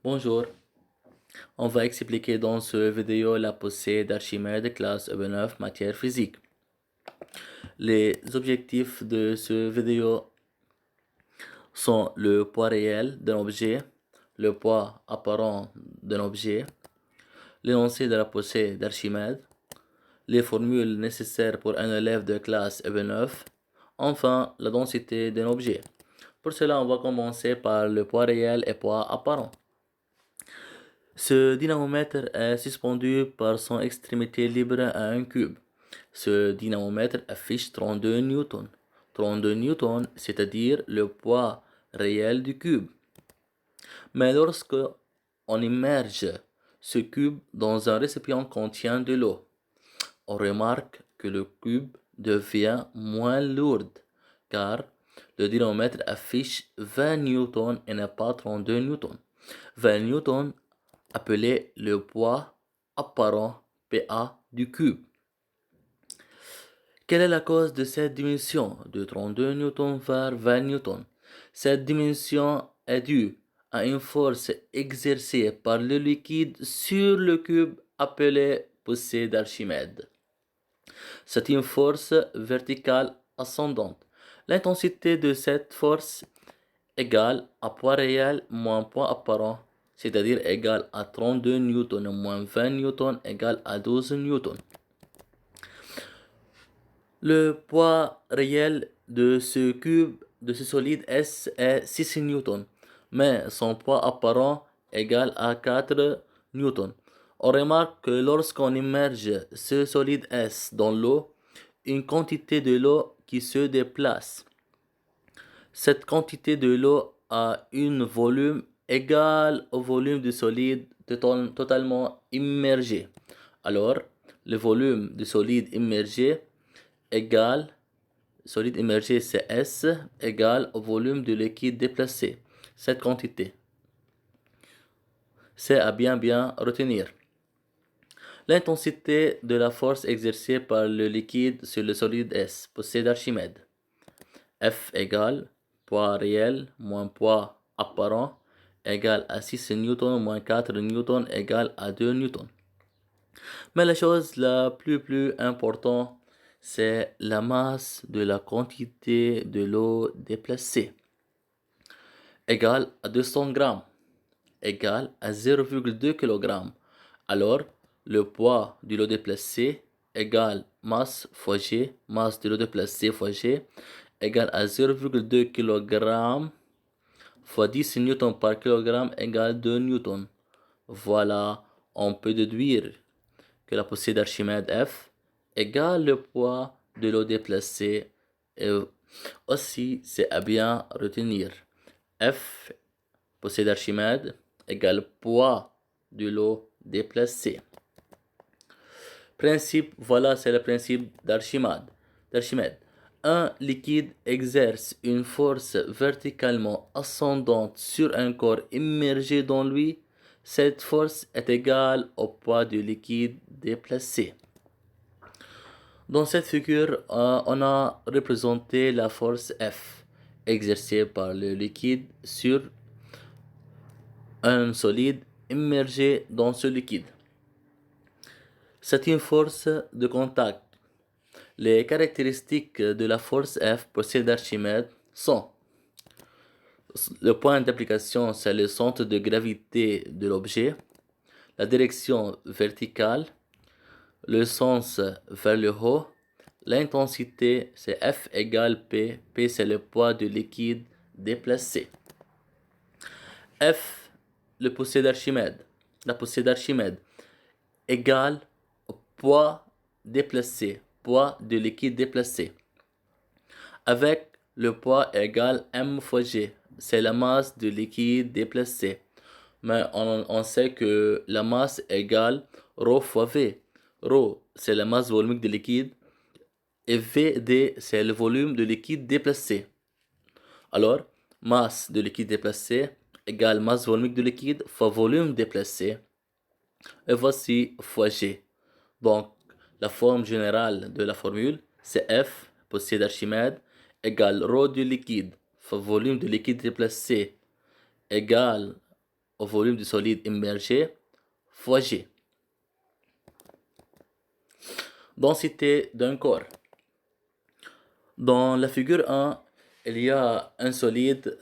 Bonjour, on va expliquer dans ce vidéo la poussée d'Archimède classe EB9 matière physique. Les objectifs de ce vidéo sont le poids réel d'un objet, le poids apparent d'un objet, l'énoncé de la poussée d'Archimède, les formules nécessaires pour un élève de classe EB9, enfin la densité d'un objet. Pour cela, on va commencer par le poids réel et poids apparent. Ce dynamomètre est suspendu par son extrémité libre à un cube. Ce dynamomètre affiche 32 newtons. 32 newtons, c'est-à-dire le poids réel du cube. Mais lorsque on immerge ce cube dans un récipient contenant de l'eau, on remarque que le cube devient moins lourd, car le dynamomètre affiche 20 newtons et non pas 32 newtons. 20 newtons appelé le poids apparent PA du cube. Quelle est la cause de cette diminution de 32 newtons vers 20 newtons? Cette diminution est due à une force exercée par le liquide sur le cube appelée poussée d'Archimède. C'est une force verticale ascendante. L'intensité de cette force égale à poids réel moins poids apparent, c'est-à-dire égal à 32 newtons moins 20 newtons égale à 12 newtons. Le poids réel de ce cube, de ce solide S est 6 newtons, mais son poids apparent égal à 4 newtons. On remarque que lorsqu'on immerge ce solide S dans l'eau, une quantité de l'eau qui se déplace. Cette quantité de l'eau a un volume égal au volume du solide totalement immergé. Alors, le volume du solide immergé égale, solide immergé c'est S, égale au volume du liquide déplacé. Cette quantité, c'est à bien retenir. L'intensité de la force exercée par le liquide sur le solide S, poussée d'Archimède. F égale poids réel moins poids apparent égale à 6 newtons moins 4 newtons égale à 2 newtons. Mais la chose la plus importante, c'est la masse de la quantité de l'eau déplacée. Égale à 200 grammes, égale à 0,2 kg. Alors, le poids de l'eau déplacée égale masse fois G, masse de l'eau déplacée fois G, égale à 0,2 kg fois 10 newtons par kilogramme égale 2 newtons. Voilà, on peut déduire que la poussée d'Archimède F égale le poids de l'eau déplacée. Et aussi, c'est à bien retenir. F, poussée d'Archimède, égale poids de l'eau déplacée. Principe, voilà, c'est le principe d'Archimède. Un liquide exerce une force verticalement ascendante sur un corps immergé dans lui. Cette force est égale au poids du liquide déplacé. Dans cette figure, on a représenté la force F exercée par le liquide sur un solide immergé dans ce liquide. C'est une force de contact. Les caractéristiques de la force F poussée d'Archimède sont: le point d'application, c'est le centre de gravité de l'objet, la direction verticale, le sens vers le haut, l'intensité, c'est F égale P, P c'est le poids du liquide déplacé. F, le poussée d'Archimède, la poussée d'Archimède égale au poids déplacé, poids du liquide déplacé, avec le poids égal m fois g, c'est la masse du liquide déplacé. Mais on sait que la masse égale ρ fois v. Ρ, c'est la masse volumique du liquide, et Vd, c'est le volume de liquide déplacé. Alors, masse de liquide déplacé égale masse volumique de liquide fois volume déplacé. Et voici fois G. Donc, la forme générale de la formule, c'est F, poussée d'Archimède, égale ρ du liquide fois volume de liquide déplacé égale au volume du solide immergé fois G. Densité d'un corps. Dans la figure 1, il y a un solide,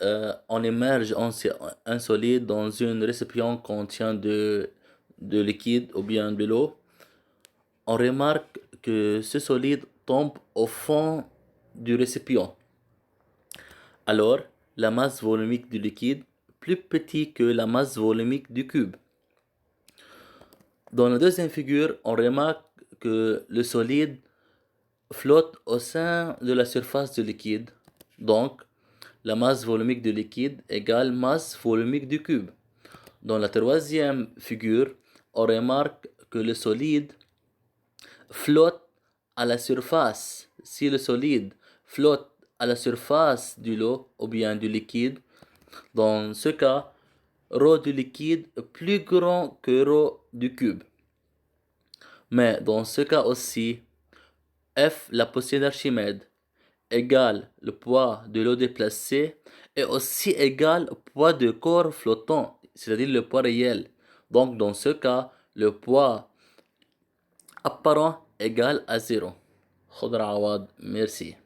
on immerge un solide dans un récipient contient de liquide ou bien de l'eau. On remarque que ce solide tombe au fond du récipient. Alors, la masse volumique du liquide plus petite que la masse volumique du cube. Dans la deuxième figure, on remarque que le solide flotte au sein de la surface du liquide. Donc, la masse volumique du liquide égale masse volumique du cube. Dans la troisième figure, on remarque que le solide flotte à la surface. Si le solide flotte à la surface de l'eau ou bien du liquide, dans ce cas, ρ du liquide est plus grand que ρ du cube. Mais dans ce cas aussi, F, la poussée d'Archimède, égale le poids de l'eau déplacée est aussi égal au poids du corps flottant, c'est-à-dire le poids réel. Donc dans ce cas, le poids apparent égale à 0. Khadr Awad, merci.